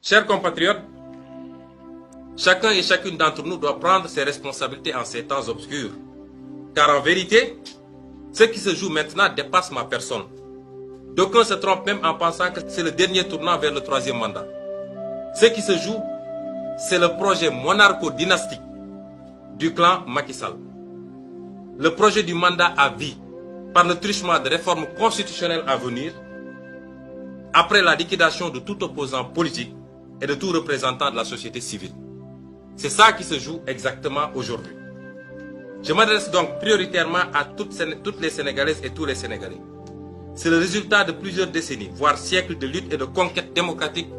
Chers compatriotes, chacun et chacune d'entre nous doit prendre ses responsabilités en ces temps obscurs. Car en vérité, ce qui se joue maintenant dépasse ma personne. D'aucuns se trompent même en pensant que c'est le dernier tournant vers le troisième mandat. Ce qui se joue, c'est le projet monarcho-dynastique du clan Macky Sall. Le projet du mandat à vie par le truchement de réformes constitutionnelles à venir, après la liquidation de tout opposant politique et de tout représentant de la société civile. C'est ça qui se joue exactement aujourd'hui. Je m'adresse donc prioritairement à toutes les Sénégalaises et tous les Sénégalais. C'est le résultat de plusieurs décennies, voire siècles de lutte et de conquête démocratique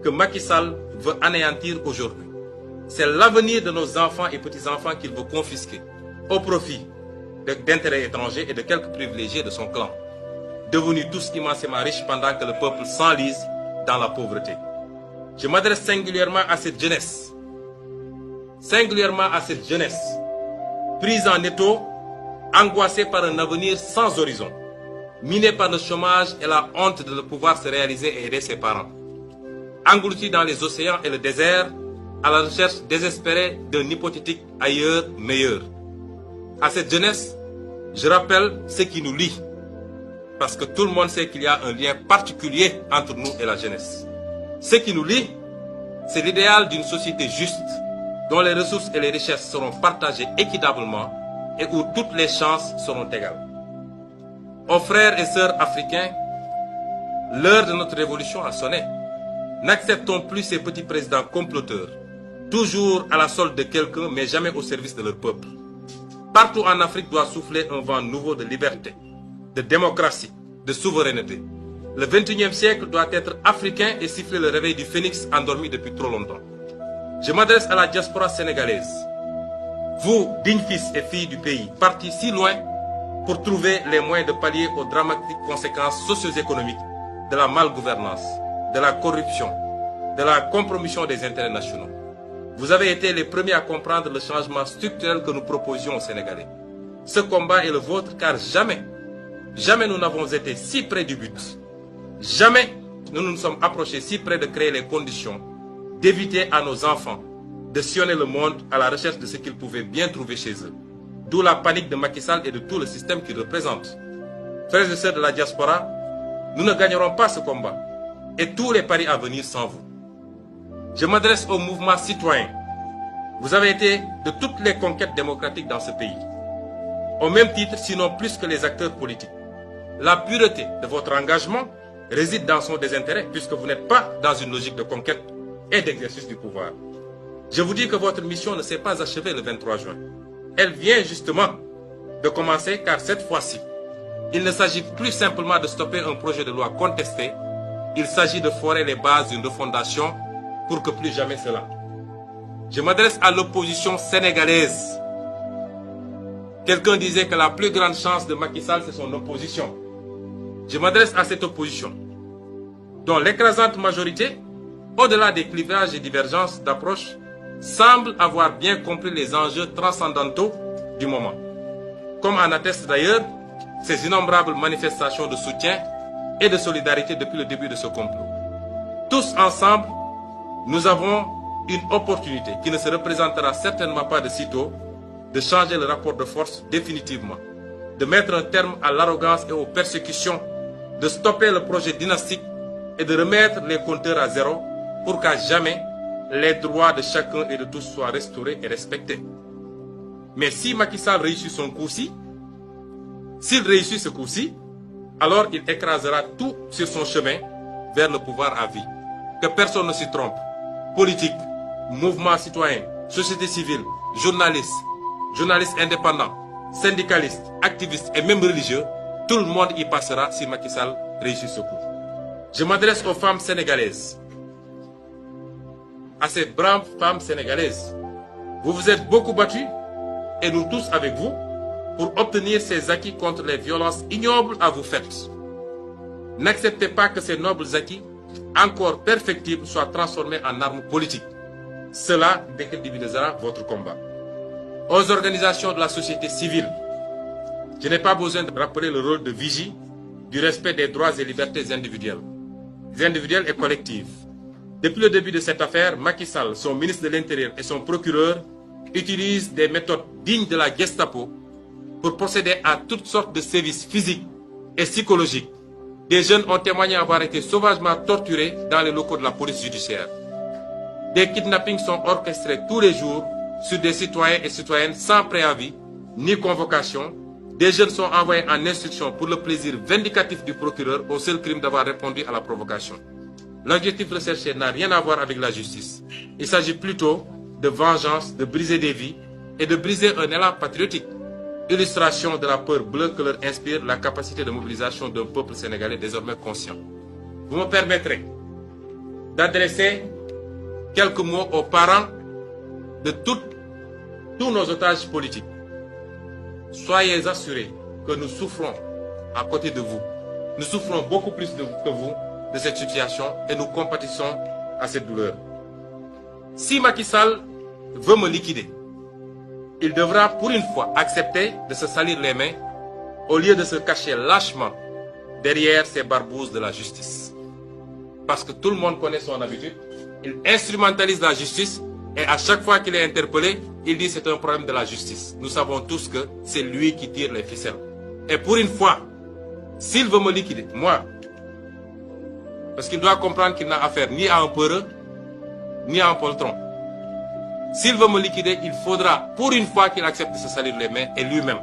que Macky Sall veut anéantir aujourd'hui. C'est l'avenir de nos enfants et petits-enfants qu'il veut confisquer au profit d'intérêts étrangers et de quelques privilégiés de son clan, devenus tous immensément riches pendant que le peuple s'enlise dans la pauvreté. Je m'adresse singulièrement à cette jeunesse, prise en étau, angoissée par un avenir sans horizon, minée par le chômage et la honte de ne pouvoir se réaliser et aider ses parents, engloutie dans les océans et le désert, à la recherche désespérée d'un hypothétique ailleurs meilleur. À cette jeunesse, je rappelle ce qui nous lie, parce que tout le monde sait qu'il y a un lien particulier entre nous et la jeunesse. Ce qui nous lie, c'est l'idéal d'une société juste, dont les ressources et les richesses seront partagées équitablement et où toutes les chances seront égales. Aux frères et sœurs africains, l'heure de notre révolution a sonné. N'acceptons plus ces petits présidents comploteurs, toujours à la solde de quelqu'un, mais jamais au service de leur peuple. Partout en Afrique doit souffler un vent nouveau de liberté, de démocratie, de souveraineté. Le 21e siècle doit être africain et siffler le réveil du phénix endormi depuis trop longtemps. Je m'adresse à la diaspora sénégalaise. Vous, dignes fils et filles du pays, partis si loin pour trouver les moyens de pallier aux dramatiques conséquences socio-économiques de la malgouvernance, de la corruption, de la compromission des intérêts nationaux. Vous avez été les premiers à comprendre le changement structurel que nous proposions aux Sénégalais. Ce combat est le vôtre car jamais nous n'avons été si près du but. Jamais nous nous sommes approchés si près de créer les conditions d'éviter à nos enfants de sillonner le monde à la recherche de ce qu'ils pouvaient bien trouver chez eux. D'où la panique de Macky Sall et de tout le système qu'il représente. Frères et sœurs de la diaspora, nous ne gagnerons pas ce combat et tous les paris à venir sans vous. Je m'adresse au mouvement citoyen. Vous avez été de toutes les conquêtes démocratiques dans ce pays. Au même titre, sinon plus que les acteurs politiques. La pureté de votre engagement réside dans son désintérêt puisque vous n'êtes pas dans une logique de conquête et d'exercice du pouvoir. Je vous dis que votre mission ne s'est pas achevée le 23 juin. Elle vient justement de commencer car cette fois-ci, il ne s'agit plus simplement de stopper un projet de loi contesté, il s'agit de forer les bases d'une refondation pour que plus jamais cela. Je m'adresse à l'opposition sénégalaise. Quelqu'un disait que la plus grande chance de Macky Sall, c'est son opposition. Je m'adresse à cette opposition, dont l'écrasante majorité, au-delà des clivages et divergences d'approche, semble avoir bien compris les enjeux transcendantaux du moment. Comme en attestent d'ailleurs ces innombrables manifestations de soutien et de solidarité depuis le début de ce complot. Tous ensemble, nous avons une opportunité qui ne se représentera certainement pas de sitôt, de changer le rapport de force définitivement, de mettre un terme à l'arrogance et aux persécutions, de stopper le projet dynastique et de remettre les compteurs à zéro pour qu'à jamais les droits de chacun et de tous soient restaurés et respectés. Mais si Macky Sall réussit son coup-ci, s'il réussit ce coup-ci, alors il écrasera tout sur son chemin vers le pouvoir à vie. Que personne ne s'y trompe. Politique, mouvement citoyen, société civile, journalistes indépendants, syndicalistes, activistes et même religieux, tout le monde y passera si Macky Sall réussit ce coup. Je m'adresse aux femmes sénégalaises, à ces braves femmes sénégalaises. Vous vous êtes beaucoup battues, et nous tous avec vous, pour obtenir ces acquis contre les violences ignobles à vous faites. N'acceptez pas que ces nobles acquis, encore perfectibles, soient transformés en armes politiques. Cela décrédibilisera votre combat. Aux organisations de la société civile, je n'ai pas besoin de rappeler le rôle de vigie du respect des droits et libertés individuelles et collectives, Depuis le début de cette affaire, Macky Sall, son ministre de l'Intérieur et son procureur utilisent des méthodes dignes de la Gestapo pour procéder à toutes sortes de sévices physiques et psychologiques. Des jeunes ont témoigné avoir été sauvagement torturés dans les locaux de la police judiciaire. Des kidnappings sont orchestrés tous les jours sur des citoyens et citoyennes sans préavis ni convocation. Des jeunes sont envoyés en instruction pour le plaisir vindicatif du procureur au seul crime d'avoir répondu à la provocation. L'objectif recherché n'a rien à voir avec la justice. Il s'agit plutôt de vengeance, de briser des vies et de briser un élan patriotique. Illustration de la peur bleue que leur inspire la capacité de mobilisation d'un peuple sénégalais désormais conscient. Vous me permettrez d'adresser quelques mots aux parents de tous nos otages politiques. Soyez assurés que nous souffrons à côté de vous. Nous souffrons beaucoup plus que vous de cette situation et nous compatissons à cette douleur. Si Macky Sall veut me liquider, il devra pour une fois accepter de se salir les mains au lieu de se cacher lâchement derrière ces barbouzes de la justice. Parce que tout le monde connaît son habitude, il instrumentalise la justice et à chaque fois qu'il est interpellé, il dit c'est un problème de la justice. Nous savons tous que c'est lui qui tire les ficelles. Et pour une fois, s'il veut me liquider, moi, parce qu'il doit comprendre qu'il n'a affaire ni à un peureux, ni à un poltron. S'il veut me liquider, il faudra pour une fois qu'il accepte de se salir les mains et lui-même.